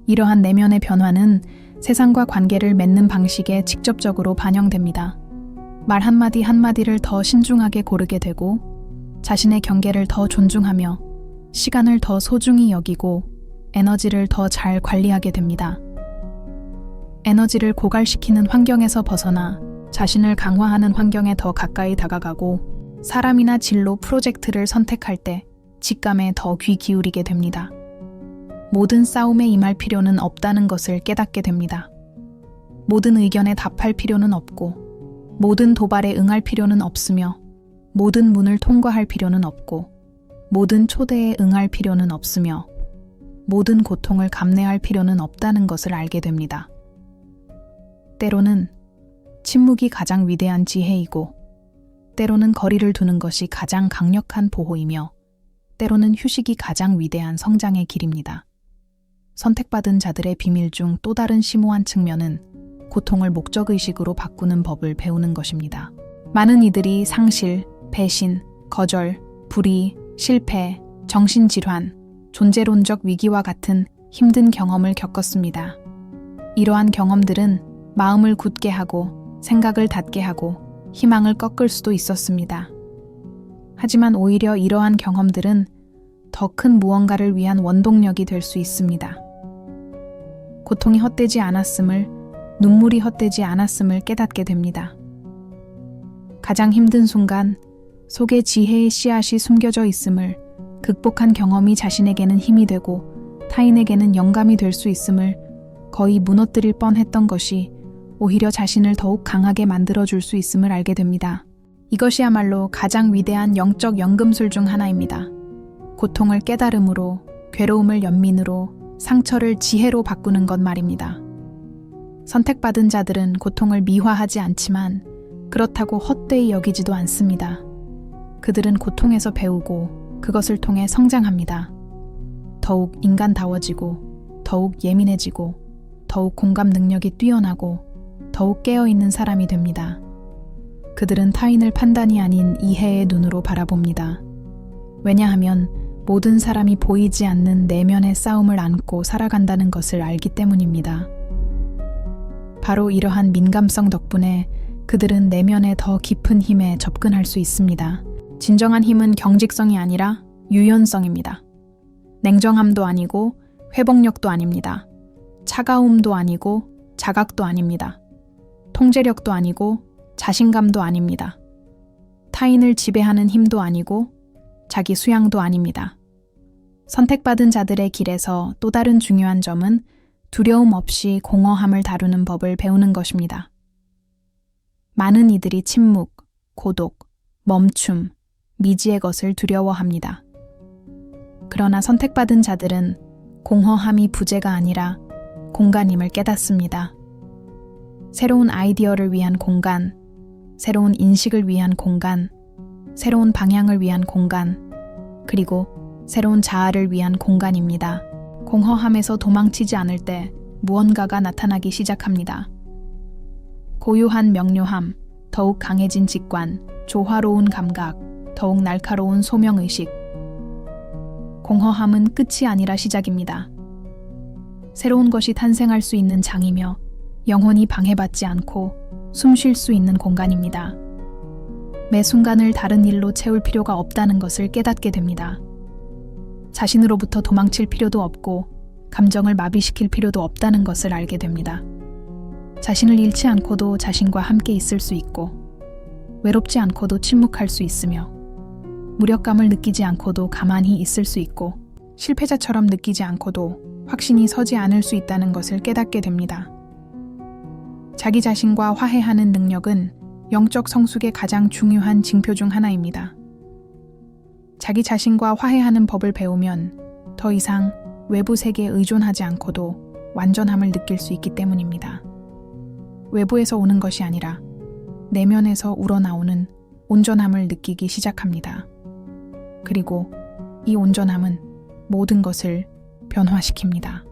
[SPEAKER 1] 이러한 내면의 변화는 세상과 관계를 맺는 방식에 직접적으로 반영됩니다. 말 한마디 한마디를 더 신중하게 고르게 되고 자신의 경계를 더 존중하며 시간을 더 소중히 여기고 에너지를 더 잘 관리하게 됩니다. 에너지를 고갈시키는 환경에서 벗어나 자신을 강화하는 환경에 더 가까이 다가가고 사람이나 진로 프로젝트를 선택할 때 직감에 더 귀 기울이게 됩니다. 모든 싸움에 임할 필요는 없다는 것을 깨닫게 됩니다. 모든 의견에 답할 필요는 없고 모든 도발에 응할 필요는 없으며 모든 문을 통과할 필요는 없고 모든 초대에 응할 필요는 없으며 모든 고통을 감내할 필요는 없다는 것을 알게 됩니다. 때로는 침묵이 가장 위대한 지혜이고 때로는 거리를 두는 것이 가장 강력한 보호이며 때로는 휴식이 가장 위대한 성장의 길입니다. 선택받은 자들의 비밀 중 또 다른 심오한 측면은 고통을 목적의식으로 바꾸는 법을 배우는 것입니다. 많은 이들이 상실, 배신, 거절, 불의, 실패, 정신질환, 존재론적 위기와 같은 힘든 경험을 겪었습니다. 이러한 경험들은 마음을 굳게 하고 생각을 닫게 하고 희망을 꺾을 수도 있었습니다. 하지만 오히려 이러한 경험들은 더 큰 무언가를 위한 원동력이 될 수 있습니다. 고통이 헛되지 않았음을, 눈물이 헛되지 않았음을 깨닫게 됩니다. 가장 힘든 순간 속에 지혜의 씨앗이 숨겨져 있음을, 극복한 경험이 자신에게는 힘이 되고 타인에게는 영감이 될 수 있음을, 거의 무너뜨릴 뻔했던 것이 오히려 자신을 더욱 강하게 만들어줄 수 있음을 알게 됩니다. 이것이야말로 가장 위대한 영적 연금술 중 하나입니다. 고통을 깨달음으로, 괴로움을 연민으로, 상처를 지혜로 바꾸는 것 말입니다. 선택받은 자들은 고통을 미화하지 않지만 그렇다고 헛되이 여기지도 않습니다. 그들은 고통에서 배우고 그것을 통해 성장합니다. 더욱 인간다워지고, 더욱 예민해지고, 더욱 공감 능력이 뛰어나고, 더욱 깨어있는 사람이 됩니다. 그들은 타인을 판단이 아닌 이해의 눈으로 바라봅니다. 왜냐하면 모든 사람이 보이지 않는 내면의 싸움을 안고 살아간다는 것을 알기 때문입니다. 바로 이러한 민감성 덕분에 그들은 내면의 더 깊은 힘에 접근할 수 있습니다. 진정한 힘은 경직성이 아니라 유연성입니다. 냉정함도 아니고 회복력도 아닙니다. 차가움도 아니고 자각도 아닙니다. 통제력도 아니고 자신감도 아닙니다. 타인을 지배하는 힘도 아니고 자기 수양도 아닙니다. 선택받은 자들의 길에서 또 다른 중요한 점은 두려움 없이 공허함을 다루는 법을 배우는 것입니다. 많은 이들이 침묵, 고독, 멈춤, 미지의 것을 두려워합니다. 그러나 선택받은 자들은 공허함이 부재가 아니라 공간임을 깨닫습니다. 새로운 아이디어를 위한 공간, 새로운 인식을 위한 공간, 새로운 방향을 위한 공간, 그리고 새로운 자아를 위한 공간입니다. 공허함에서 도망치지 않을 때 무언가가 나타나기 시작합니다. 고요한 명료함, 더욱 강해진 직관, 조화로운 감각, 더욱 날카로운 소명의식. 공허함은 끝이 아니라 시작입니다. 새로운 것이 탄생할 수 있는 장이며 영혼이 방해받지 않고 숨 쉴 수 있는 공간입니다. 매 순간을 다른 일로 채울 필요가 없다는 것을 깨닫게 됩니다. 자신으로부터 도망칠 필요도 없고 감정을 마비시킬 필요도 없다는 것을 알게 됩니다. 자신을 잃지 않고도 자신과 함께 있을 수 있고 외롭지 않고도 침묵할 수 있으며 무력감을 느끼지 않고도 가만히 있을 수 있고 실패자처럼 느끼지 않고도 확신이 서지 않을 수 있다는 것을 깨닫게 됩니다. 자기 자신과 화해하는 능력은 영적 성숙의 가장 중요한 징표 중 하나입니다. 자기 자신과 화해하는 법을 배우면 더 이상 외부 세계에 의존하지 않고도 완전함을 느낄 수 있기 때문입니다. 외부에서 오는 것이 아니라 내면에서 우러나오는 온전함을 느끼기 시작합니다. 그리고 이 온전함은 모든 것을 변화시킵니다.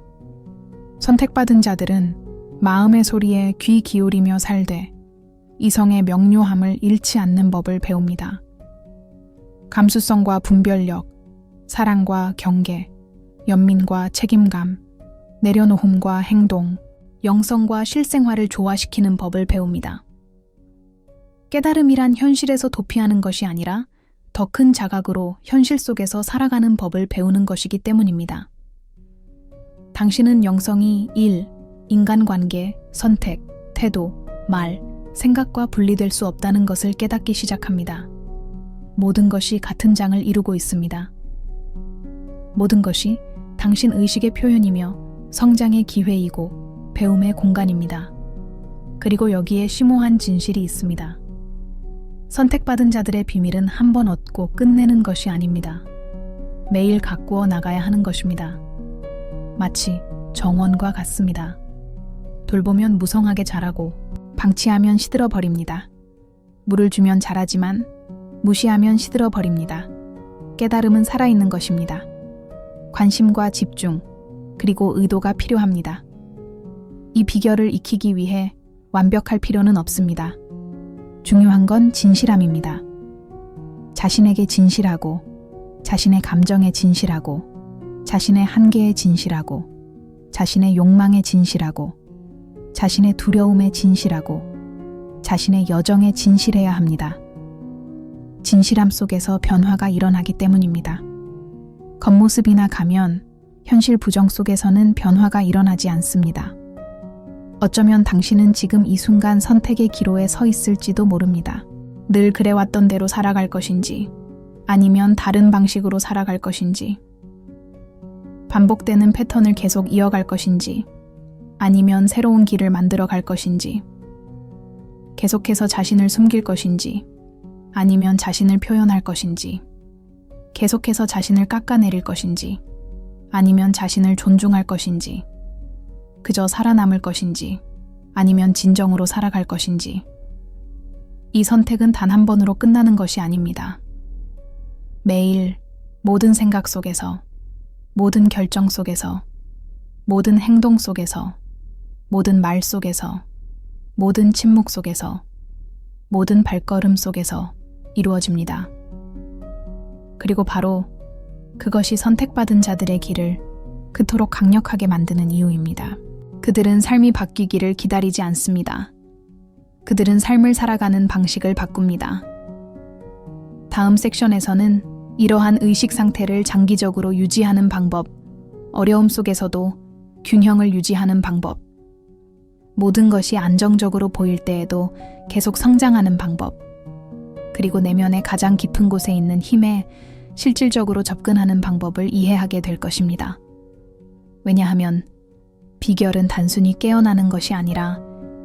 [SPEAKER 1] 선택받은 자들은 마음의 소리에 귀 기울이며 살되 이성의 명료함을 잃지 않는 법을 배웁니다. 감수성과 분별력, 사랑과 경계, 연민과 책임감, 내려놓음과 행동, 영성과 실생활을 조화시키는 법을 배웁니다. 깨달음이란 현실에서 도피하는 것이 아니라 더 큰 자각으로 현실 속에서 살아가는 법을 배우는 것이기 때문입니다. 당신은 영성이 일, 인간관계, 선택, 태도, 말, 생각과 분리될 수 없다는 것을 깨닫기 시작합니다. 모든 것이 같은 장을 이루고 있습니다. 모든 것이 당신 의식의 표현이며 성장의 기회이고 배움의 공간입니다. 그리고 여기에 심오한 진실이 있습니다. 선택받은 자들의 비밀은 한 번 얻고 끝내는 것이 아닙니다. 매일 가꾸어 나가야 하는 것입니다. 마치 정원과 같습니다. 돌보면 무성하게 자라고 방치하면 시들어 버립니다. 물을 주면 자라지만 무시하면 시들어 버립니다. 깨달음은 살아있는 것입니다. 관심과 집중, 그리고 의도가 필요합니다. 이 비결을 익히기 위해 완벽할 필요는 없습니다. 중요한 건 진실함입니다. 자신에게 진실하고, 자신의 감정에 진실하고, 자신의 한계에 진실하고, 자신의 욕망에 진실하고, 자신의 두려움에 진실하고, 자신의 여정에 진실해야 합니다. 진실함 속에서 변화가 일어나기 때문입니다. 겉모습이나 가면, 현실 부정 속에서는 변화가 일어나지 않습니다. 어쩌면 당신은 지금 이 순간 선택의 기로에 서 있을지도 모릅니다. 늘 그래왔던 대로 살아갈 것인지, 아니면 다른 방식으로 살아갈 것인지, 반복되는 패턴을 계속 이어갈 것인지, 아니면 새로운 길을 만들어 갈 것인지, 계속해서 자신을 숨길 것인지, 아니면 자신을 표현할 것인지, 계속해서 자신을 깎아내릴 것인지, 아니면 자신을 존중할 것인지, 그저 살아남을 것인지, 아니면 진정으로 살아갈 것인지. 이 선택은 단 한 번으로 끝나는 것이 아닙니다. 매일 모든 생각 속에서, 모든 결정 속에서, 모든 행동 속에서, 모든 말 속에서, 모든 침묵 속에서, 모든 발걸음 속에서 이루어집니다. 그리고 바로 그것이 선택받은 자들의 길을 그토록 강력하게 만드는 이유입니다. 그들은 삶이 바뀌기를 기다리지 않습니다. 그들은 삶을 살아가는 방식을 바꿉니다. 다음 섹션에서는 이러한 의식 상태를 장기적으로 유지하는 방법, 어려움 속에서도 균형을 유지하는 방법, 모든 것이 안정적으로 보일 때에도 계속 성장하는 방법, 그리고 내면의 가장 깊은 곳에 있는 힘에 실질적으로 접근하는 방법을 이해하게 될 것입니다. 왜냐하면 비결은 단순히 깨어나는 것이 아니라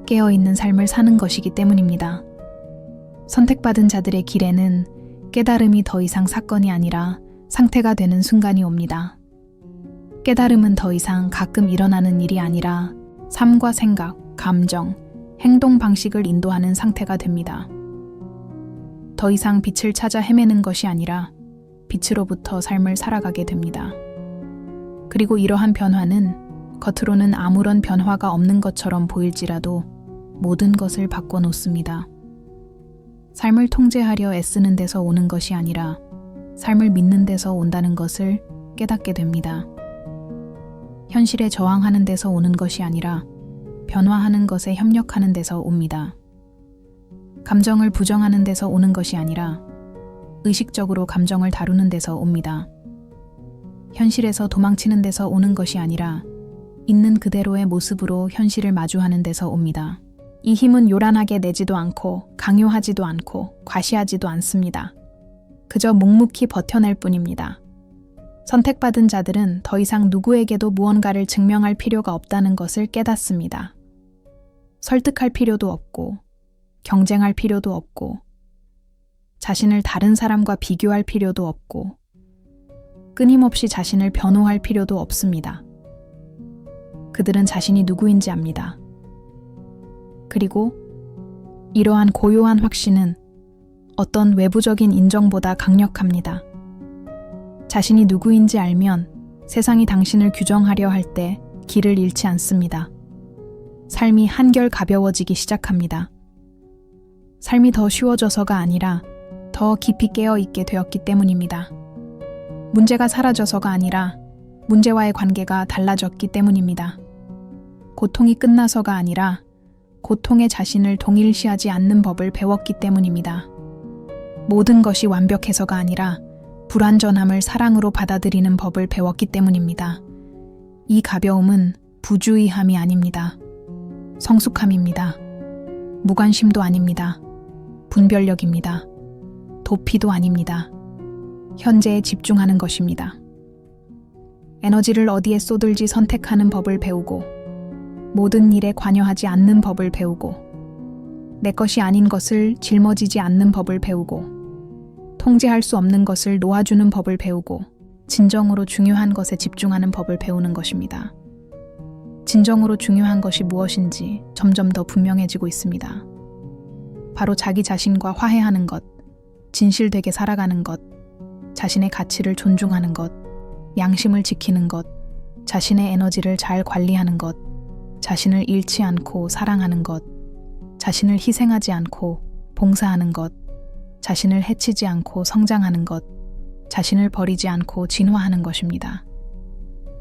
[SPEAKER 1] 깨어있는 삶을 사는 것이기 때문입니다. 선택받은 자들의 길에는 깨달음이 더 이상 사건이 아니라 상태가 되는 순간이 옵니다. 깨달음은 더 이상 가끔 일어나는 일이 아니라 삶과 생각, 감정, 행동 방식을 인도하는 상태가 됩니다. 더 이상 빛을 찾아 헤매는 것이 아니라 빛으로부터 삶을 살아가게 됩니다. 그리고 이러한 변화는 겉으로는 아무런 변화가 없는 것처럼 보일지라도 모든 것을 바꿔놓습니다. 삶을 통제하려 애쓰는 데서 오는 것이 아니라 삶을 믿는 데서 온다는 것을 깨닫게 됩니다. 현실에 저항하는 데서 오는 것이 아니라 변화하는 것에 협력하는 데서 옵니다. 감정을 부정하는 데서 오는 것이 아니라 의식적으로 감정을 다루는 데서 옵니다. 현실에서 도망치는 데서 오는 것이 아니라 있는 그대로의 모습으로 현실을 마주하는 데서 옵니다. 이 힘은 요란하게 내지도 않고 강요하지도 않고 과시하지도 않습니다. 그저 묵묵히 버텨낼 뿐입니다. 선택받은 자들은 더 이상 누구에게도 무언가를 증명할 필요가 없다는 것을 깨닫습니다. 설득할 필요도 없고 경쟁할 필요도 없고 자신을 다른 사람과 비교할 필요도 없고 끊임없이 자신을 변호할 필요도 없습니다. 그들은 자신이 누구인지 압니다. 그리고 이러한 고요한 확신은 어떤 외부적인 인정보다 강력합니다. 자신이 누구인지 알면 세상이 당신을 규정하려 할 때 길을 잃지 않습니다. 삶이 한결 가벼워지기 시작합니다. 삶이 더 쉬워져서가 아니라 더 깊이 깨어있게 되었기 때문입니다. 문제가 사라져서가 아니라 문제와의 관계가 달라졌기 때문입니다. 고통이 끝나서가 아니라 고통의 자신을 동일시하지 않는 법을 배웠기 때문입니다. 모든 것이 완벽해서가 아니라 불완전함을 사랑으로 받아들이는 법을 배웠기 때문입니다. 이 가벼움은 부주의함이 아닙니다. 성숙함입니다. 무관심도 아닙니다. 분별력입니다. 도피도 아닙니다. 현재에 집중하는 것입니다. 에너지를 어디에 쏟을지 선택하는 법을 배우고 모든 일에 관여하지 않는 법을 배우고 내 것이 아닌 것을 짊어지지 않는 법을 배우고 통제할 수 없는 것을 놓아주는 법을 배우고 진정으로 중요한 것에 집중하는 법을 배우는 것입니다. 진정으로 중요한 것이 무엇인지 점점 더 분명해지고 있습니다. 바로 자기 자신과 화해하는 것, 진실되게 살아가는 것, 자신의 가치를 존중하는 것, 양심을 지키는 것, 자신의 에너지를 잘 관리하는 것, 자신을 잃지 않고 사랑하는 것, 자신을 희생하지 않고 봉사하는 것, 자신을 해치지 않고 성장하는 것, 자신을 버리지 않고 진화하는 것입니다.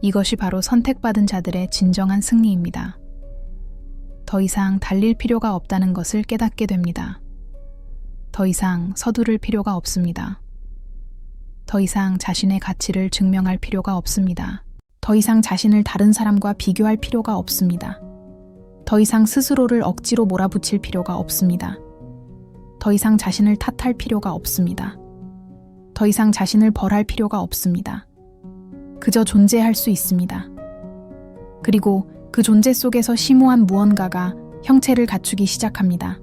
[SPEAKER 1] 이것이 바로 선택받은 자들의 진정한 승리입니다. 더 이상 달릴 필요가 없다는 것을 깨닫게 됩니다. 더 이상 서두를 필요가 없습니다. 더 이상 자신의 가치를 증명할 필요가 없습니다. 더 이상 자신을 다른 사람과 비교할 필요가 없습니다. 더 이상 스스로를 억지로 몰아붙일 필요가 없습니다. 더 이상 자신을 탓할 필요가 없습니다. 더 이상 자신을 벌할 필요가 없습니다. 그저 존재할 수 있습니다. 그리고 그 존재 속에서 심오한 무언가가 형체를 갖추기 시작합니다.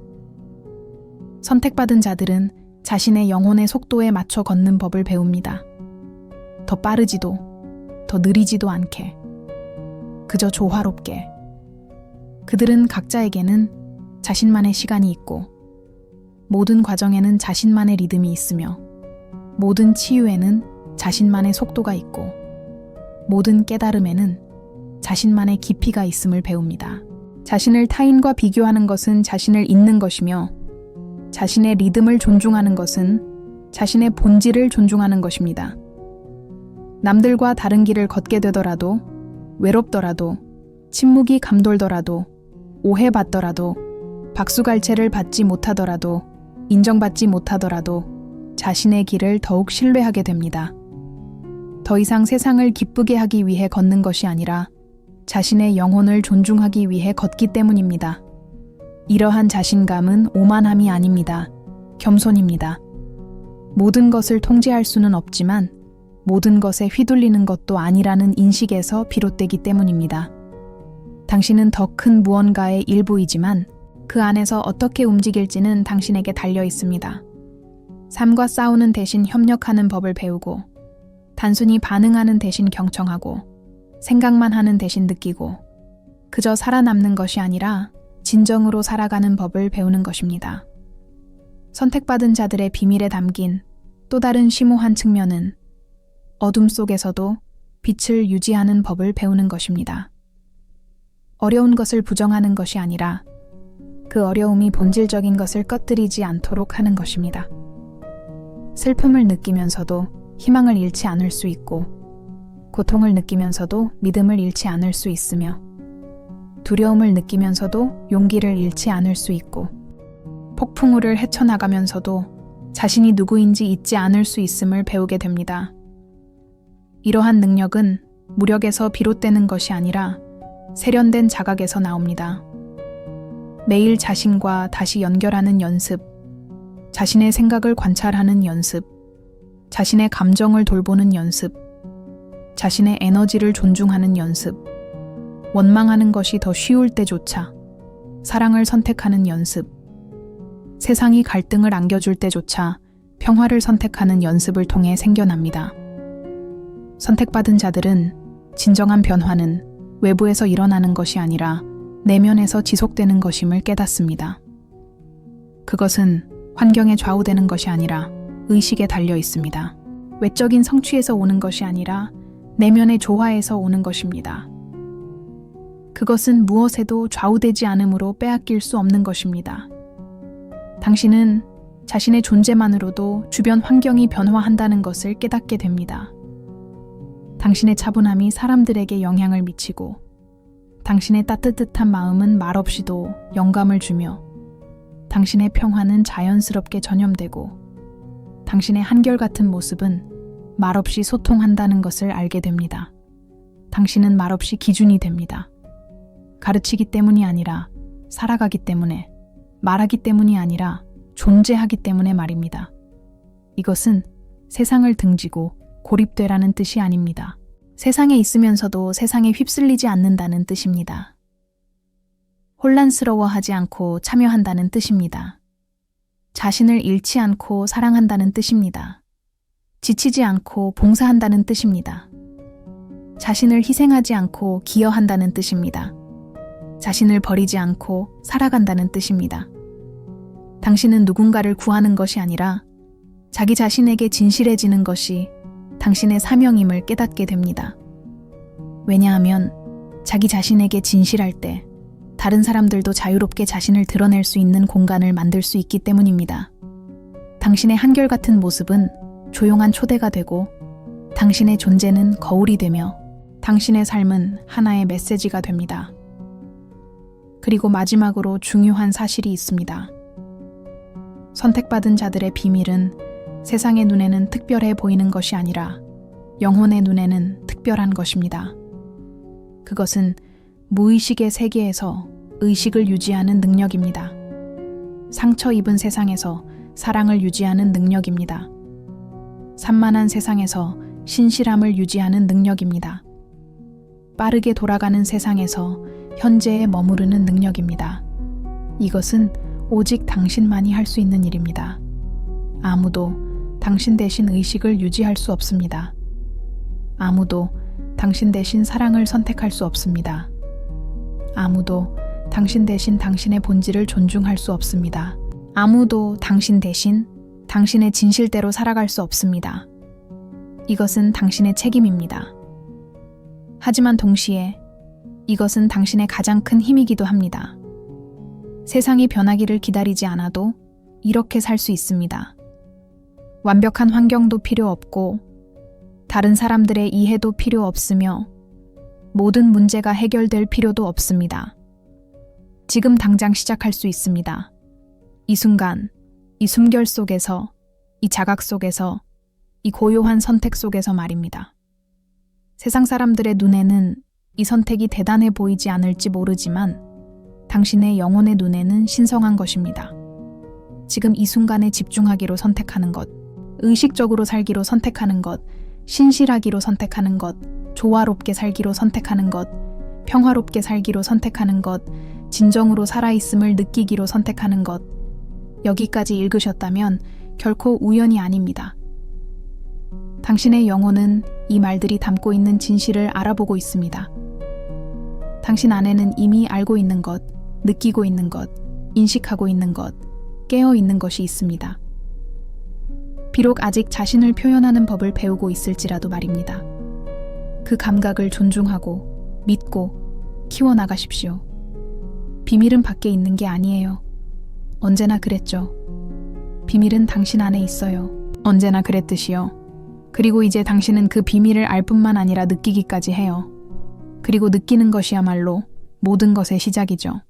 [SPEAKER 1] 선택받은 자들은 자신의 영혼의 속도에 맞춰 걷는 법을 배웁니다. 더 빠르지도, 더 느리지도 않게, 그저 조화롭게. 그들은 각자에게는 자신만의 시간이 있고, 모든 과정에는 자신만의 리듬이 있으며, 모든 치유에는 자신만의 속도가 있고, 모든 깨달음에는 자신만의 깊이가 있음을 배웁니다. 자신을 타인과 비교하는 것은 자신을 잊는 것이며 자신의 리듬을 존중하는 것은 자신의 본질을 존중하는 것입니다. 남들과 다른 길을 걷게 되더라도, 외롭더라도, 침묵이 감돌더라도, 오해받더라도, 박수갈채를 받지 못하더라도, 인정받지 못하더라도 자신의 길을 더욱 신뢰하게 됩니다. 더 이상 세상을 기쁘게 하기 위해 걷는 것이 아니라 자신의 영혼을 존중하기 위해 걷기 때문입니다. 이러한 자신감은 오만함이 아닙니다. 겸손입니다. 모든 것을 통제할 수는 없지만 모든 것에 휘둘리는 것도 아니라는 인식에서 비롯되기 때문입니다. 당신은 더 큰 무언가의 일부이지만 그 안에서 어떻게 움직일지는 당신에게 달려 있습니다. 삶과 싸우는 대신 협력하는 법을 배우고 단순히 반응하는 대신 경청하고 생각만 하는 대신 느끼고 그저 살아남는 것이 아니라 진정으로 살아가는 법을 배우는 것입니다. 선택받은 자들의 비밀에 담긴 또 다른 심오한 측면은 어둠 속에서도 빛을 유지하는 법을 배우는 것입니다. 어려운 것을 부정하는 것이 아니라 그 어려움이 본질적인 것을 꺼뜨리지 않도록 하는 것입니다. 슬픔을 느끼면서도 희망을 잃지 않을 수 있고 고통을 느끼면서도 믿음을 잃지 않을 수 있으며 두려움을 느끼면서도 용기를 잃지 않을 수 있고 폭풍우를 헤쳐나가면서도 자신이 누구인지 잊지 않을 수 있음을 배우게 됩니다. 이러한 능력은 무력에서 비롯되는 것이 아니라 세련된 자각에서 나옵니다. 매일 자신과 다시 연결하는 연습, 자신의 생각을 관찰하는 연습, 자신의 감정을 돌보는 연습, 자신의 에너지를 존중하는 연습, 원망하는 것이 더 쉬울 때조차 사랑을 선택하는 연습, 세상이 갈등을 안겨줄 때조차 평화를 선택하는 연습을 통해 생겨납니다. 선택받은 자들은 진정한 변화는 외부에서 일어나는 것이 아니라 내면에서 지속되는 것임을 깨닫습니다. 그것은 환경에 좌우되는 것이 아니라 의식에 달려 있습니다. 외적인 성취에서 오는 것이 아니라 내면의 조화에서 오는 것입니다. 그것은 무엇에도 좌우되지 않으므로 빼앗길 수 없는 것입니다. 당신은 자신의 존재만으로도 주변 환경이 변화한다는 것을 깨닫게 됩니다. 당신의 차분함이 사람들에게 영향을 미치고 당신의 따뜻한 마음은 말없이도 영감을 주며 당신의 평화는 자연스럽게 전염되고 당신의 한결같은 모습은 말없이 소통한다는 것을 알게 됩니다. 당신은 말없이 기준이 됩니다. 가르치기 때문이 아니라 살아가기 때문에, 말하기 때문이 아니라 존재하기 때문에 말입니다. 이것은 세상을 등지고 고립되라는 뜻이 아닙니다. 세상에 있으면서도 세상에 휩쓸리지 않는다는 뜻입니다. 혼란스러워하지 않고 참여한다는 뜻입니다. 자신을 잃지 않고 사랑한다는 뜻입니다. 지치지 않고 봉사한다는 뜻입니다. 자신을 희생하지 않고 기여한다는 뜻입니다. 자신을 버리지 않고 살아간다는 뜻입니다. 당신은 누군가를 구하는 것이 아니라 자기 자신에게 진실해지는 것이 당신의 사명임을 깨닫게 됩니다. 왜냐하면 자기 자신에게 진실할 때 다른 사람들도 자유롭게 자신을 드러낼 수 있는 공간을 만들 수 있기 때문입니다. 당신의 한결같은 모습은 조용한 초대가 되고 당신의 존재는 거울이 되며 당신의 삶은 하나의 메시지가 됩니다. 그리고 마지막으로 중요한 사실이 있습니다. 선택받은 자들의 비밀은 세상의 눈에는 특별해 보이는 것이 아니라 영혼의 눈에는 특별한 것입니다. 그것은 무의식의 세계에서 의식을 유지하는 능력입니다. 상처 입은 세상에서 사랑을 유지하는 능력입니다. 산만한 세상에서 신실함을 유지하는 능력입니다. 빠르게 돌아가는 세상에서 현재에 머무르는 능력입니다. 이것은 오직 당신만이 할 수 있는 일입니다. 아무도 당신 대신 의식을 유지할 수 없습니다. 아무도 당신 대신 사랑을 선택할 수 없습니다. 아무도 당신 대신 당신의 본질을 존중할 수 없습니다. 아무도 당신 대신 당신의 진실대로 살아갈 수 없습니다. 이것은 당신의 책임입니다. 하지만 동시에 이것은 당신의 가장 큰 힘이기도 합니다. 세상이 변하기를 기다리지 않아도 이렇게 살 수 있습니다. 완벽한 환경도 필요 없고 다른 사람들의 이해도 필요 없으며 모든 문제가 해결될 필요도 없습니다. 지금 당장 시작할 수 있습니다. 이 순간, 이 숨결 속에서, 이 자각 속에서, 이 고요한 선택 속에서 말입니다. 세상 사람들의 눈에는 이 선택이 대단해 보이지 않을지 모르지만 당신의 영혼의 눈에는 신성한 것입니다. 지금 이 순간에 집중하기로 선택하는 것, 의식적으로 살기로 선택하는 것, 신실하기로 선택하는 것, 조화롭게 살기로 선택하는 것, 평화롭게 살기로 선택하는 것, 진정으로 살아있음을 느끼기로 선택하는 것. 여기까지 읽으셨다면 결코 우연이 아닙니다. 당신의 영혼은 이 말들이 담고 있는 진실을 알아보고 있습니다. 당신 안에는 이미 알고 있는 것, 느끼고 있는 것, 인식하고 있는 것, 깨어 있는 것이 있습니다. 비록 아직 자신을 표현하는 법을 배우고 있을지라도 말입니다. 그 감각을 존중하고 믿고 키워나가십시오. 비밀은 밖에 있는 게 아니에요. 언제나 그랬죠. 비밀은 당신 안에 있어요. 언제나 그랬듯이요. 그리고 이제 당신은 그 비밀을 알 뿐만 아니라 느끼기까지 해요. 그리고 느끼는 것이야말로 모든 것의 시작이죠.